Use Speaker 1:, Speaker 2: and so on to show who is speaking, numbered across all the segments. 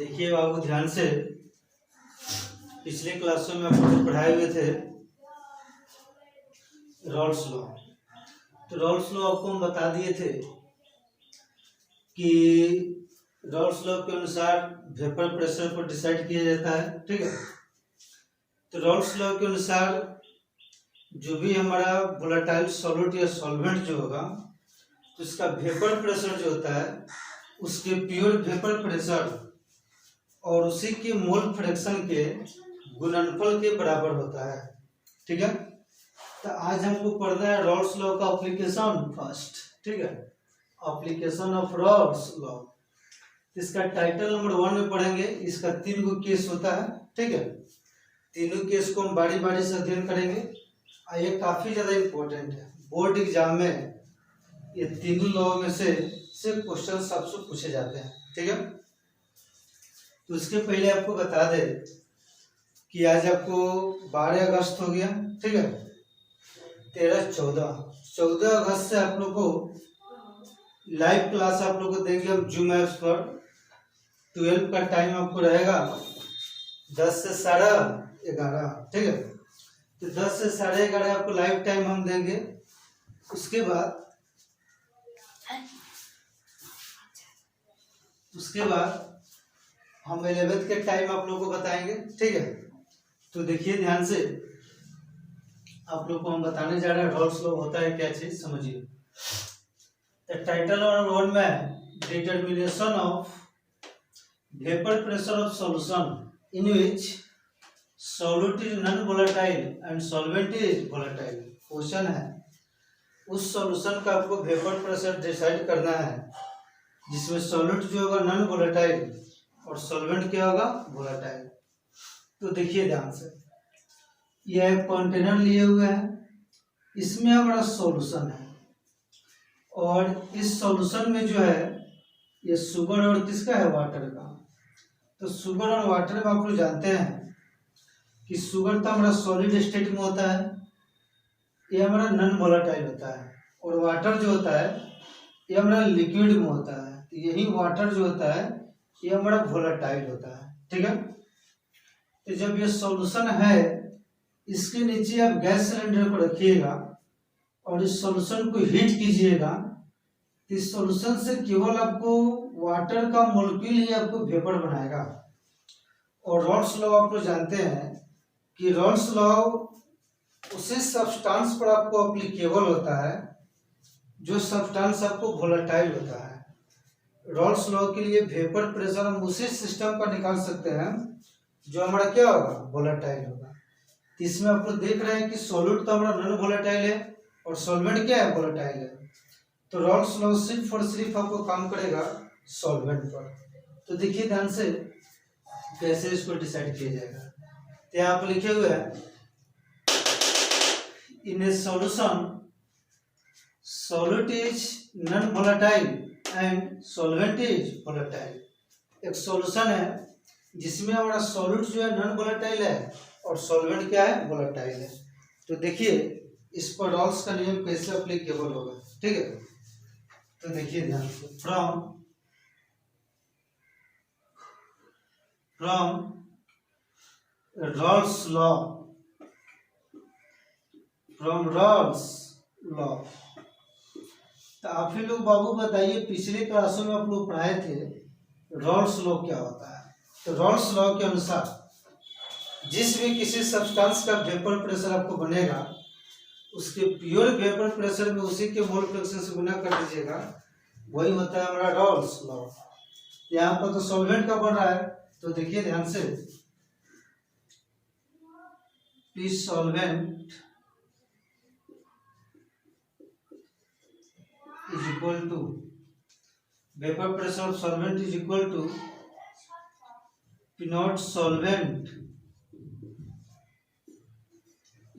Speaker 1: देखिए बाबू ध्यान से, पिछले क्लासों में आपको पढ़ाए हुए थे रॉल्स लॉ। तो रॉल्स लॉ आपको हम बता दिए थे कि रॉल्स लॉ के अनुसार वेपर प्रेशर को डिसाइड किया जाता है। ठीक है, तो रॉल्स लॉ के अनुसार जो भी हमारा वोलेटाइल सॉल्यूट या सॉल्वेंट जो होगा, तो इसका वेपर प्रेशर जो होता है उसके प्योर वेपर प्रेशर और उसी के मोल फ्रैक्शन के गुणनफल के बराबर होता है। ठीक है, तो आज हमको पढ़ना है रॉल्स लॉ का एप्लीकेशन फर्स्ट। ठीक है, एप्लीकेशन ऑफ रॉल्स लॉ। इसका टाइटल नंबर 1 में पढ़ेंगे। इसका 3 गो केस होता है। ठीक है, तीनों केस को हम बारी बारी से अध्ययन करेंगे और ये काफी ज्यादा इम्पोर्टेंट है। बोर्ड एग्जाम में ये तीनों लॉ में से क्वेश्चन सबसे पूछे जाते हैं। ठीक है, तो उसके पहले आपको बता दे कि आज आपको 12 अगस्त हो गया। ठीक है, 14 अगस्त से आप लोग को लाइव क्लास आप लोग को देंगे हम जूम ऐप्स पर। 12 का टाइम आपको रहेगा 10 से 11:30। ठीक है, तो 10 से 11:30 आपको लाइव टाइम हम देंगे। उसके बाद हम 11th के टाइम आप लोगों को बताएंगे। ठीक है, तो देखिए ध्यान से, आप लोग को हम बताने जा रहे हैं रॉल्स लॉ होता है क्या चीज, समझिए। द टाइटल नंबर 1 में determination of vapour pressure of solution in which solute is non volatile and solvent is volatile. Question है, उस सॉल्यूशन का आपको वेपर प्रेशर डिसाइड करना है जिसमें सॉल्यूट जो होगा नॉन वोलेटाइल और सॉल्वेंट क्या होगा, वोलेटाइल। तो देखिए ध्यान से, यह एक कंटेनर लिए हुए है, इसमें हमारा सॉल्यूशन है और इस सॉल्यूशन में जो है ये शुगर और किसका है, वाटर का। तो शुगर और वाटर में आप लोग जानते हैं कि शुगर तो हमारा सॉलिड स्टेट में होता है, ये हमारा नॉन वोलेटाइल होता है, और वाटर जो होता है ये हमारा लिक्विड में होता है। तो यही वाटर जो होता है ये हमारा वोलेटाइल होता है। ठीक है, तो जब ये सॉल्यूशन है, इसके नीचे आप गैस सिलेंडर को रखिएगा और इस सॉल्यूशन को हीट कीजिएगा। इस सॉल्यूशन से केवल आपको वाटर का मॉलिक्यूल ही आपको वेपर बनाएगा। और रॉल्स लॉ आप लोग जानते हैं कि रॉल्स लॉ उसी सब्सटेंस पर आपको एप्लीकेबल होता है जो सब्सटेंस आपको वोलेटाइल होता है। रॉल्स लॉ के लिए वेपर प्रेशर हम उसी सिस्टम का निकाल सकते हैं जो हमारा क्या होगा, वोलेटाइल होगा। इसमें आप लोग देख रहे हैं कि सॉल्यूट तो हमारा नॉन वोलेटाइल है और सॉल्वेंट क्या है, वोलेटाइल है। तो रॉल्स लॉ सिर्फ और सिर्फ आपको काम करेगा सॉल्वेंट पर। तो देखिए ध्यान से कैसे इसको डिसाइड किया जाएगा। तो यहाँ पर लिखे हुए हैं, in a solution solute is non volatile and solvent is volatile. एक सॉल्यूशन है जिसमें हमारा सॉल्यूट जो है नॉन वोलेटाइल है और सॉल्वेंट क्या है, वोलेटाइल है। तो देखिए इस पर रॉल्स का नियम कैसे एप्लीकेबल होगा। ठीक है, तो देखिए ध्यान से, फ्रॉम रॉल्स लॉ, तो आप ही लोग बाबू बताइए, पिछले क्लासों में आप लोग पढ़ाए थे रॉल्स लॉ क्या होता है। तो रॉल्स लॉ के अनुसार जिस भी किसी सब्सटेंस का वेपर प्रेशर आपको बनेगा, उसके प्योर वेपर प्रेशर में उसी के मोल फ्रैक्शन से गुना कर दीजिएगा, वही होता है हमारा रॉल्स लॉ। यहाँ पर तो सॉल्वेंट का बन रहा है, तो देखिए ध्यान से, P solvent is equal to vapor pressure of solvent is equal to P naught solvent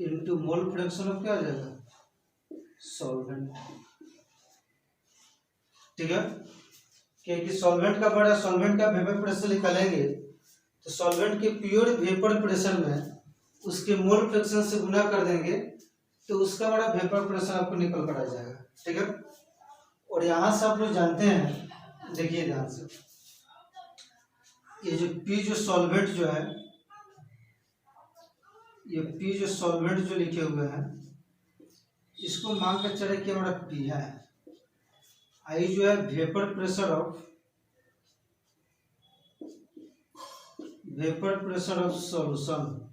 Speaker 1: into mole fraction of क्या आ जाएगा, सॉल्वेंट। ठीक है, क्योंकि सॉल्वेंट का बड़ा, सॉल्वेंट का वेपर प्रेशर निकालेंगे तो सॉल्वेंट के प्योर वेपर प्रेशर में उसके मोल फ्रैक्शन से गुना कर देंगे तो उसका बड़ा वेपर प्रेशर आपको निकल कर आ जाएगा। ठीक है, और यहाँ से आप लोग जानते हैं, देखिए ध्यान से, ये जो पी जो सॉल्वेंट जो है, ये पी जो सॉल्वेंट जो लिखे हुए हैं, इसको मान कर चले कि हमारा पी है। आई जो है वेपर प्रेशर ऑफ सॉल्यूशन,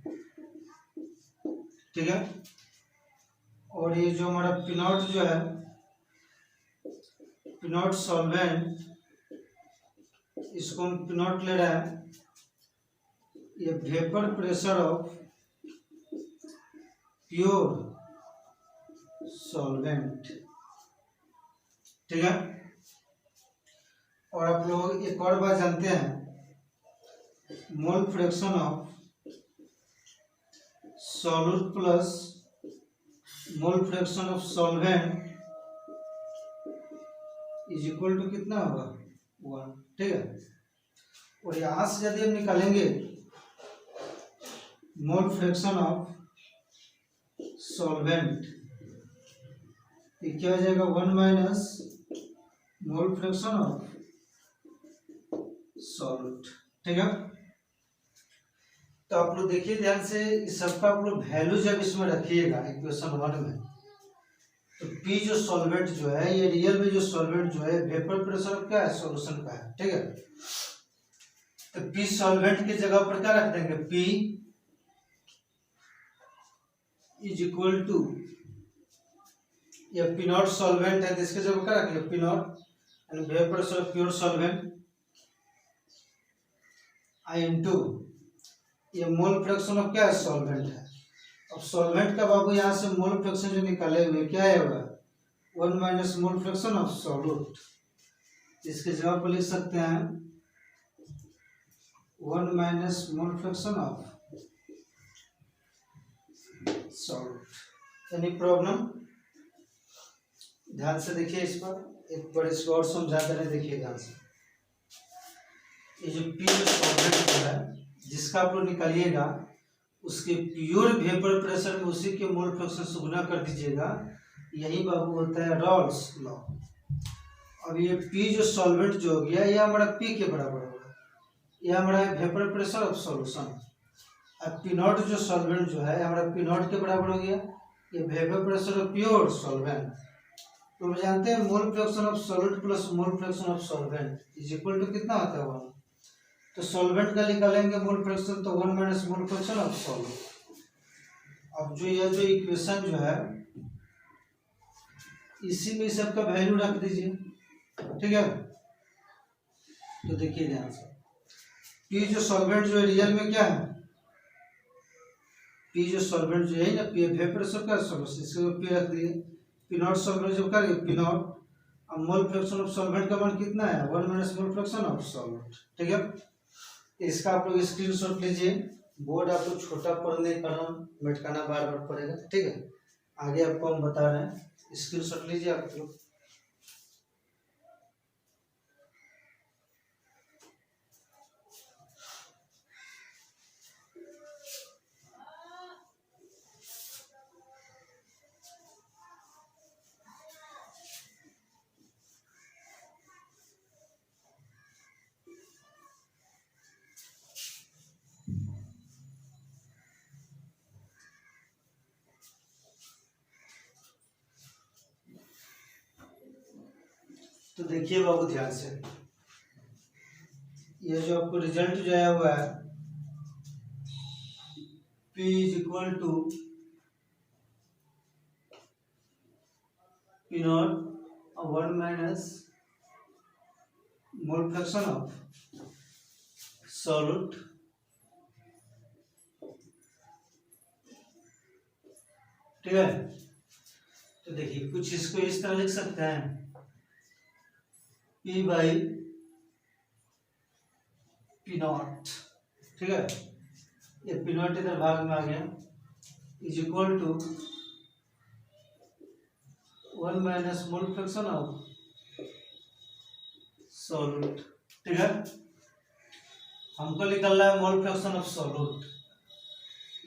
Speaker 1: ठीक है। और ये जो हमारा पिनॉट जो है, पिनॉट सॉल्वेंट, इसको हम पिनॉट ले रहे हैं, ये vapour pressure of pure solvent, ठीक है। और आप लोग एक और बात जानते हैं, mole fraction of solute plus mole fraction of solvent is equal to कितना होगा, 1, ठीक है। और यहां से यदि हम निकालेंगे मोल फ्रैक्शन ऑफ सॉल्वेंट, ये क्या हो जाएगा, 1 minus mole fraction of solute, ठीक है। तो आप लोग देखिए ध्यान से, इस सबका आप लोग वैल्यू जब इसमें रखिएगा इक्वेशन 1 में, तो P जो सॉल्वेंट जो है, ये रियल में जो सॉल्वेंट जो है वेपर प्रेशर क्या है, सॉल्यूशन का है, ठीक है। तो P सॉल्वेंट की जगह पर क्या रख देंगे, P इज इक्वल टू, ये P नॉट सॉल्वेंट है तो इसके जगह क्या रखेंगे, P not and vapour pressure pure solvent I into ये मोल फ्रैक्शन ऑफ क्या है, सॉल्वेंट है। अब सॉल्वेंट का बाबू यहाँ से मोल फ्रैक्शन जो निकाले हुए क्या है, 1 minus mole fraction of solute, इसके जगह पर लिख सकते हैं 1 minus mole fraction of solute. Any problem, ध्यान से देखिए इस पर, एक बार इसको और समझा कर देखिए ध्यान से। ये जो पी सॉल्वेंट है जिसका आप लोग निकालिएगा, उसके प्योर वेपर प्रेशर में उसी के मोल फ्रैक्शन से गुना कर दीजिएगा, यही बाबू होता है रॉल्स लॉ। अब ये पी जो सॉल्वेंट जो हो गया, यह हमारा पी के बराबर होगा, यह हमारा वेपर प्रेशर ऑफ सॉल्यूशन। अब पी नॉट जो सॉल्वेंट जो है हमारा पी नॉट के बराबर हो गया, ये vapour pressure of pure solvent. तो हम जानते हैं mole fraction of solute plus mole fraction of solvent is equal to कितना होता है, 1। तो सॉल्वेंट का निकालेंगे मोल फ्रैक्शन, तो 1 minus mole fraction of solvent. अब जो यह जो इक्वेशन जो है, इसी में सबका वैल्यू रख दीजिए, ठीक है। तो देखिए ध्यान से, पी जो सॉल्वेंट जो है रियल में क्या है, पी जो सॉल्वेंट जो है ना, पी वेपर सबका सॉल्यूशन, इसको पी रख दिए, पी नॉट सॉल्वेंट जो कर पी नॉट। अब मोल फ्रैक्शन ऑफ सॉल्वेंट का मान कितना है, 1 minus mole fraction of solvent, ठीक है। इसका आप लोग स्क्रीनशॉट लीजिए, बोर्ड आपको छोटा पढ़ने का नाम मिटकाना बार बार पड़ेगा, ठीक है। आगे आपको हम बता रहे हैं, स्क्रीनशॉट लीजिए आप लोग। तो देखिए बाबू ध्यान से, ये जो आपको रिजल्ट जो आया हुआ है, P is equal to P naught 1 minus mole fraction of solute, ठीक है। तो देखिए कुछ इसको इस तरह लिख सकते हैं, P बाई P नॉट, ठीक है। ये P नॉट इधर भाग में आ गया, is equal to 1 minus mole fraction of solute, ठीक है। हमको निकालना है मोल फ्रैक्शन ऑफ सॉल्यूट,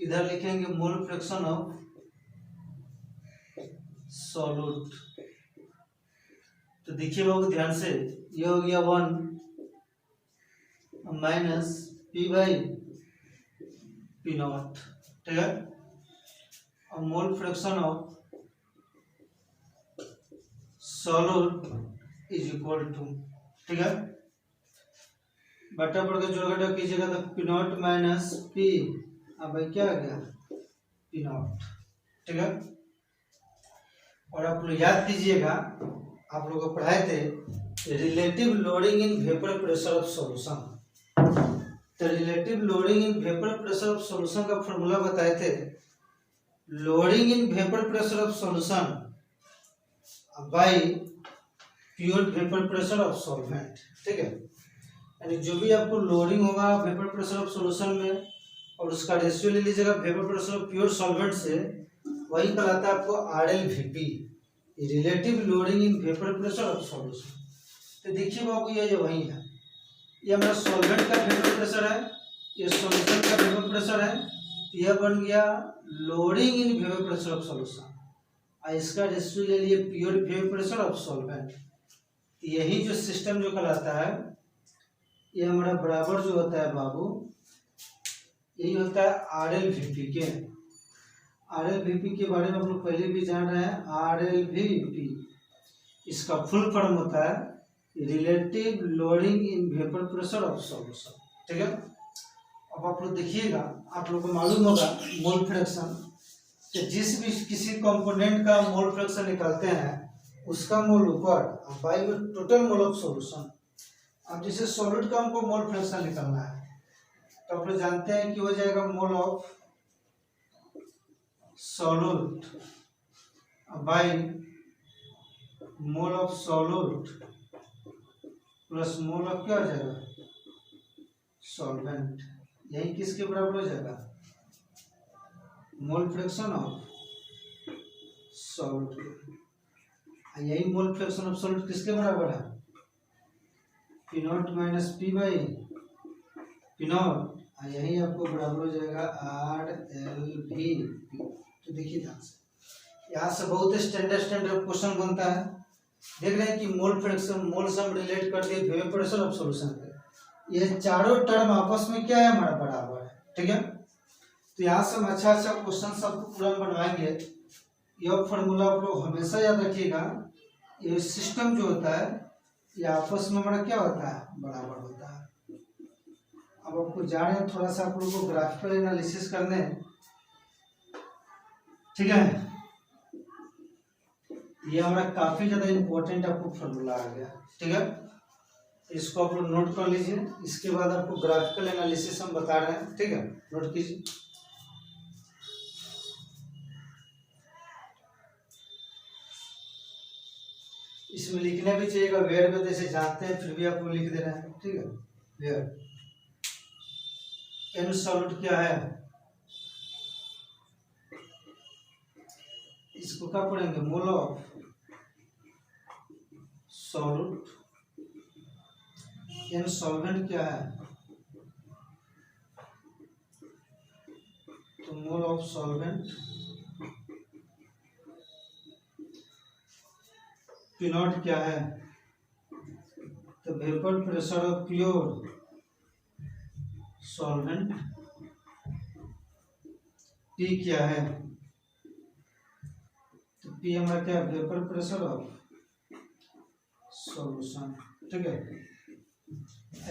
Speaker 1: इधर लिखेंगे मोल फ्रैक्शन ऑफ सॉल्यूट। तो देखिए बाबू ध्यान से, ये हो गया 1, minus P by P naught, ठीक है। और mole fraction of solute is equal to, ठीक है, बटा पड़ के जोड़ घटा कीजिएगा तो पी नॉट माइनस पी, अब भाई क्या आ गया पी नॉट, ठीक है। और आप लोग याद कीजिएगा, आप लोग को पढ़ाए थे relative lowering in vapour pressure of solution. तो relative lowering in vapour pressure of solution का फॉर्मूला बताए थे, lowering in vapour pressure of solution by pure vapour pressure of solvent, ठीक है। यानी जो भी आपको लोडिंग होगा वेपर प्रेशर ऑफ सॉल्यूशन में और उसका रेशियो ले लीजिएगा vapour pressure of pure solvent से, वही कहलाता है आपको RLVP, relative lowering in vapour pressure of solution. तो देखिए बाबू ये जो वही है, ये हमारा सॉल्वेंट का वेपर प्रेशर है, ये सॉल्यूशन का वेपर प्रेशर है, यह बन गया loading in vapour pressure of solution, और इसका रेशियो ले लिए pure vapour pressure of solvent. यही जो सिस्टम जो कहलाता है, ये हमारा बराबर जो होता है बाबू, यही होता है RLVP के। RLVP के बारे में हम लोग पहले भी जान रहे हैं, RLVP इसका फुल फॉर्म होता है relative lowering in vapour pressure of solution, ठीक है। अब आप लोग देखिएगा, आप लोग को मालूम होगा मोल फ्रैक्शन, कि जिस भी किसी कंपोनेंट का मोल फ्रैक्शन निकालते हैं उसका मोल ऊपर बाई में टोटल मोल ऑफ सॉल्यूशन। अब जैसे सॉलिड का हमको मोल फ्रैक्शन निकालना है तो आप लोग जानते हैं कि हो जाएगा मोल of solute by mole of solute plus mole of क्या हो जाएगा सॉल्वेंट। यही किसके बराबर हो जाएगा मोल फ्रैक्शन ऑफ सॉल्यूट। यही मोल फ्रैक्शन ऑफ सॉल्यूट किसके बराबर है P not minus P by P not, यही आपको बराबर हो जाएगा RLVP। तो देखिए ध्यान से, यहाँ से बहुत स्टैंडर्ड क्वेश्चन बनता है। देख रहे हैं कि मोल फ्रैक्शन मोल से हम रिलेट करते हैं वेपर प्रेशर ऑफ सॉल्यूशन पे, ये चारों टर्म आपस में क्या है हमारा बराबर है, ठीक है। तो यहाँ से हम अच्छा क्वेश्चन सबको पूरा बनवाएंगे। यह फॉर्मूला आप लोग हमेशा याद रखिएगा, ये सिस्टम जो होता है ये आपस में हमारा क्या होता है बराबर होता है। अब आपको जा रहे हैं थोड़ा सा आप लोगों को ग्राफिकल एनालिसिस करने, ठीक है। ये हमारा काफी ज्यादा इंपॉर्टेंट आपको फॉर्मूला आ गया, ठीक है। इसको आप लोग नोट कर लीजिए, इसके बाद आपको ग्राफिकल एनालिसिस हम बता रहे हैं, ठीक है, नोट कीजिए। इसमें लिखने भी चाहिएगा वेयर में, जैसे जानते हैं फिर भी आप लोग लिख दे रहे हैं, ठीक है। वेयर एन सॉल्यूट क्या है, इसको क्या पढ़ेंगे mole of solute, N solvent क्या है तो mole of solvent, P naught क्या है तो vapour pressure of pure solvent, P क्या है तो पी हमारा क्या वेपर प्रेशर ऑफ सॉल्यूशन, ठीक है।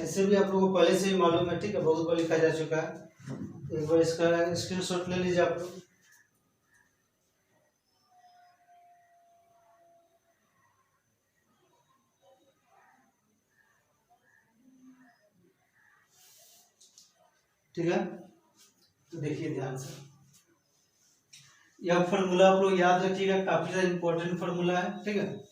Speaker 1: ऐसे भी आप लोगों को पहले से ही मालूम है, ठीक है, बहुत बार लिखा जा चुका है। एक बार इसका स्क्रीनशॉट ले लीजिए आप लोग। ठीक है, तो देखिए ध्यान से, यह फॉर्मूला आप लोग याद रखिएगा, काफी ज्यादा इंपॉर्टेंट फॉर्मूला है, ठीक है।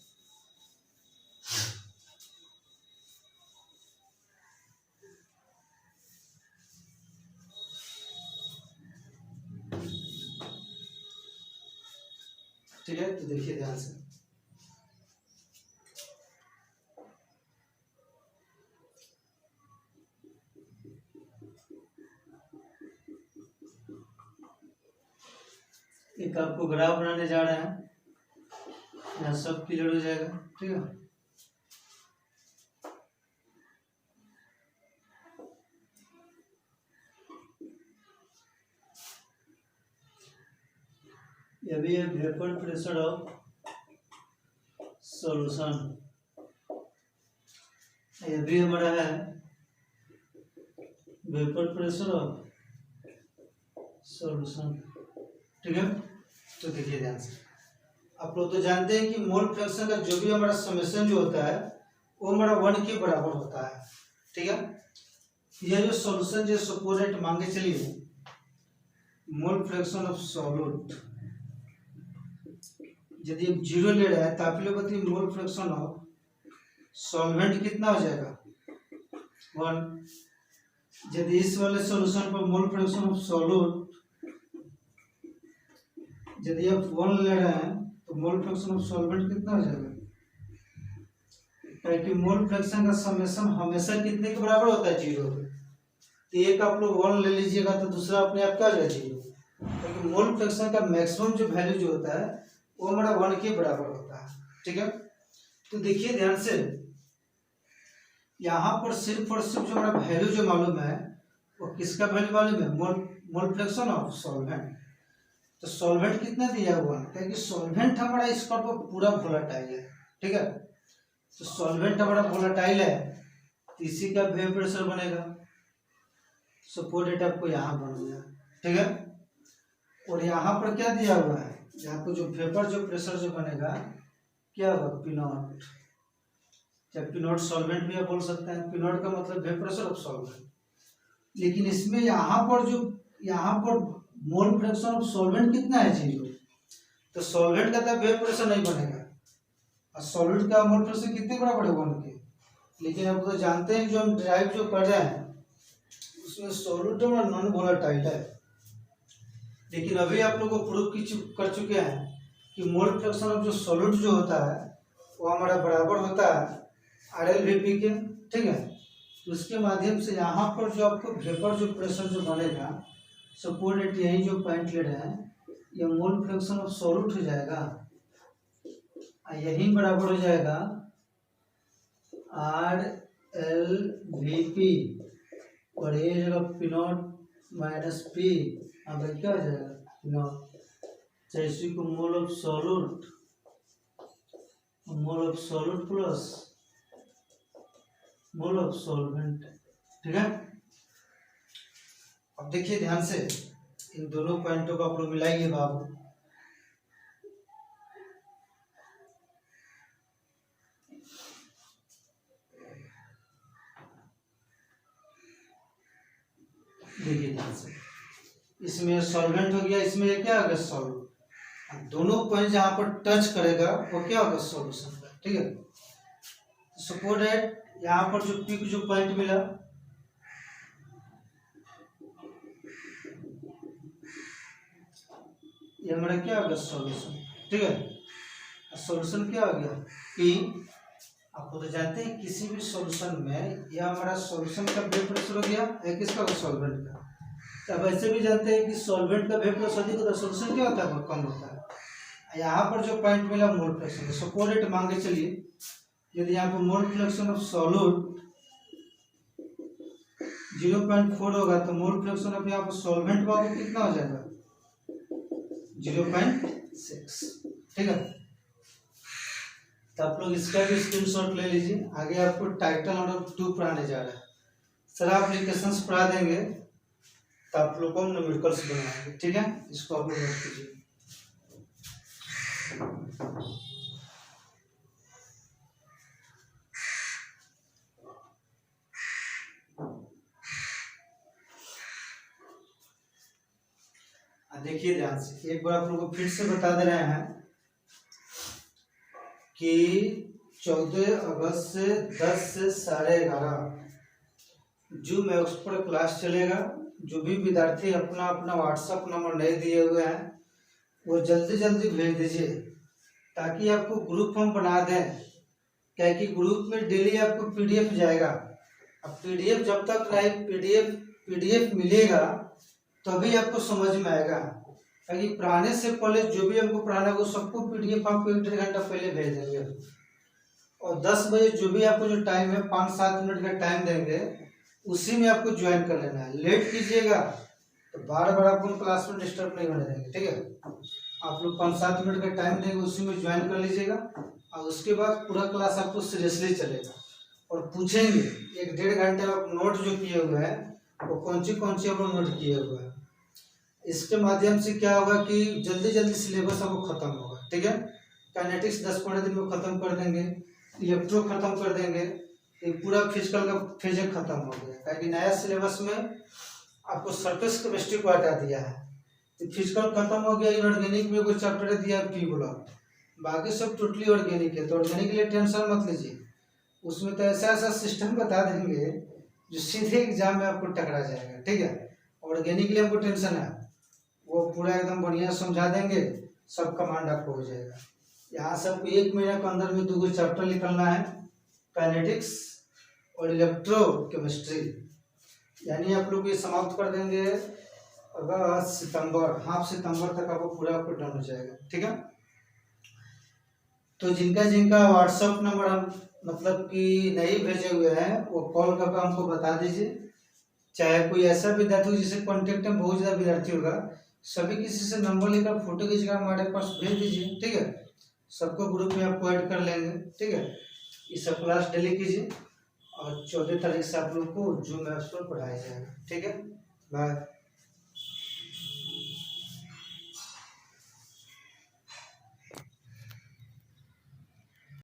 Speaker 1: ठीक है, तो देखिए ध्यान से, एक आपको ग्राफ बनाने जा रहे हैं, यहाँ सब क्लियर हो जाएगा, ठीक है। ये भी है वेपर प्रेशर ऑफ सॉल्यूशन, ये भी हमारा है वेपर प्रेशर ऑफ सॉल्यूशन। ठीक है, तो देखिए ध्यान से, आप लोग तो जानते हैं कि मोल फ्रैक्शन का जो भी हमारा समेशन जो होता है वो हमारा 1 के बराबर होता है। ठीक है, ये जो सॉल्यूशन जो सपोनेट मान के चलिए मोल फ्रैक्शन ऑफ सॉल्यूट, यदि आप 0 ले रहा है तो आप लोग बताइए मोल फ्रैक्शन ऑफ सॉल्वेंट कितना हो जाएगा 1। यदि इस वाले सॉल्यूशन पर मोल फ्रैक्शन ऑफ सॉल्यूट यदि आप 1 ले रहे हैं तो मोल फ्रैक्शन ऑफ सॉल्वेंट कितना हो जाएगा, क्योंकि मोल फ्रैक्शन का समेशन हमेशा कितने के बराबर होता है 0 के। तो एक आप लोग 1 ले लीजिएगा तो दूसरा अपने आप क्या हो जाएगा 0, क्योंकि मोल फ्रैक्शन का मैक्सिमम जो वैल्यू जो होता है वो हमारा 1 के बराबर होता है। ठीक है, तो देखिए ध्यान से, यहाँ पर सिर्फ और सिर्फ जो हमारा वैल्यू जो मालूम है वो किसका वैल्यू मालूम है, मोल फ्रैक्शन ऑफ सॉल्वेंट। तो सॉल्वेंट कितना दिया हुआ है, क्योंकि सॉल्वेंट हमारा इस पर पूरा वोलेटाइल है। ठीक है, तो सॉल्वेंट हमारा वोलेटाइल है तो इसी का वेपर प्रेशर बनेगा। सपोज डेट आपको यहाँ बन गया। ठीक है, और यहाँ पर क्या दिया हुआ है, यहाँ पर जो वेपर जो प्रेशर जो बनेगा क्या होगा P0, या P0 सॉल्वेंट भी आप बोल सकते हैं। P0 का मतलब वेपर प्रेशर ऑफ सॉल्वेंट, लेकिन इसमें यहाँ पर मोल फ्रैक्शन ऑफ सॉल्वेंट कितना है 0, तो सॉल्वेंट का तो वेपर प्रेशर नहीं बनेगा और सॉल्वेंट का मोल फ्रैक्शन कितने बराबर है 1 के। लेकिन आप तो जानते हैं जो हम ड्राइव जो कर रहे हैं उसमें सॉल्वेंट और नॉन वोलेटाइल है, लेकिन अभी आप लोग को प्रूव कर चुके हैं कि मोल फ्रैक्शन ऑफ जो सॉल्वेंट जो होता है वो हमारा बराबर होता है RLVP के। ठीक है, तो उसके माध्यम से यहाँ पर जो आपको वेपर जो प्रेशर जो बनेगा, सपोज डेट यही जो पॉइंट ले रहे हैं ये मोल फ्रैक्शन ऑफ सॉल्यूट हो जाएगा, यही बराबर हो जाएगा RLVP और ये जगह P0 माइनस P, अब क्या हो जाएगा P0, जैसे को मोल of solute plus mole of solvent. ठीक है, अब देखिए ध्यान से, इन दोनों पॉइंटों को आप लोग मिलाइए बाबू। देखिए ध्यान से, इसमें सॉल्वेंट हो गया, इसमें क्या होगा सॉल्यूट। दोनों पॉइंट जहां पर टच करेगा वो क्या होगा सॉल्यूशन का। ठीक है, सपोज दैट यहाँ पर जो पी जो पॉइंट मिला ये हमारा क्या होगा सॉल्यूशन। ठीक है, सॉल्यूशन क्या हो गया पी। आपको तो जानते हैं किसी भी सॉल्यूशन में यह हमारा सॉल्यूशन का वेपर प्रेशर हो गया है किसका, सॉल्वेंट का। अब ऐसे भी जानते हैं कि सॉल्वेंट का वेपर प्रेशर अधिक होता है, सॉल्यूशन क्या होता है कम होता है। यहाँ पर जो पॉइंट मिला मोल फ्रैक्शन, सपोज डेट मान के चलिए यदि यहाँ पर मोल फ्रैक्शन ऑफ सॉल्यूट 0.4 होगा तो मोल फ्रैक्शन ऑफ यहाँ पर सॉल्वेंट बाबू कितना हो जाएगा 0.6। ठीक है, तो आप लोग इसका भी स्क्रीनशॉट ले लीजिए। आगे आपको टाइटल नंबर 2 पढ़ाने जा रहा है, सारा एप्लीकेशंस पढ़ा देंगे तो आप लोग को हम न्यूमेरिकल्स बनाएंगे। ठीक है, इसको आप लोग नोट कीजिए। देखिए ध्यान से, एक बार आप लोगों को फिर से बता दे रहे हैं कि 14 अगस्त से 10 से 11:30 जूम ऐप्स पर क्लास चलेगा। जो भी विद्यार्थी अपना अपना व्हाट्सएप नंबर नहीं दिए हुए हैं वो जल्दी जल्दी भेज दीजिए ताकि आपको ग्रुप हम बना दें, क्योंकि ग्रुप में डेली आपको PDF जाएगा। अब PDF जब तक नहीं PDF मिलेगा तभी आपको समझ में आएगा, क्योंकि पढ़ाने से पहले जो भी हमको पढ़ाना है वो सबको PDF आपको 1-1.5 घंटा पहले भेज देंगे। और 10 बजे जो भी आपको जो टाइम है 5-7 मिनट का टाइम देंगे उसी में आपको ज्वाइन कर लेना है। लेट कीजिएगा तो बार बार आपको क्लास में डिस्टर्ब नहीं होने देंगे। ठीक है, आप लोग 5-7 मिनट का टाइम देंगे, उसी में ज्वाइन कर लीजिएगा। और उसके बाद पूरा क्लास आपको सीरियसली चलेगा और पूछेंगे 1-1.5 घंटे में आप नोट जो किए हुए हैं वो कौन सी आप लोग नोट किए हुए हैं। इसके माध्यम से क्या होगा कि जल्दी जल्दी सिलेबस आपको खत्म होगा, ठीक है। काइनेटिक्स 10-15 दिन में खत्म कर देंगे, इलेक्ट्रो खत्म कर देंगे, ये पूरा फिजिकल का फिजिक्स खत्म हो गया, क्योंकि नया सिलेबस में आपको सरफेस केमिस्ट्री को हटा दिया है। फिजिकल खत्म हो गया, इनऑर्गेनिक में कुछ चैप्टर दिया है पी ब्लॉक, बाकी सब टोटली ऑर्गेनिक है। तो ऑर्गेनिक के लिए टेंशन मत लीजिए, उसमें तो ऐसा ऐसा सिस्टम बता देंगे जो सीधे एग्जाम में आपको टकरा जाएगा, ठीक है। ऑर्गेनिक के लिए आपको टेंशन है, वो पूरा एकदम बढ़िया समझा देंगे, सब कमांड आपको हो जाएगा। यहाँ सबको 1 महीने के अंदर में 2 चैप्टर निकलना है, काइनेटिक्स और इलेक्ट्रो केमिस्ट्री, यानी आप लोग ये समाप्त कर देंगे अगस्त सितंबर, हाफ सितंबर तक आपको पूरा आपको डन हो जाएगा, ठीक है। तो जिनका जिनका व्हाट्सएप नंबर हम मतलब कि नहीं भेजे हुए हैं वो कॉल करके हमको बता दीजिए। चाहे कोई ऐसा विद्यार्थी हो जिससे कॉन्टेक्ट में बहुत ज़्यादा विद्यार्थी होगा, सभी किसी से नंबर लेकर फोटो खींचकर हमारे पास भेज दीजिए, ठीक है। सबको ग्रुप में आपको ऐड कर लेंगे, ठीक है। ये सब क्लास डेली कीजिए और 14 तारीख से आप लोग को जूम ऐप्स पर पढ़ाया जाएगा, ठीक है। बाय।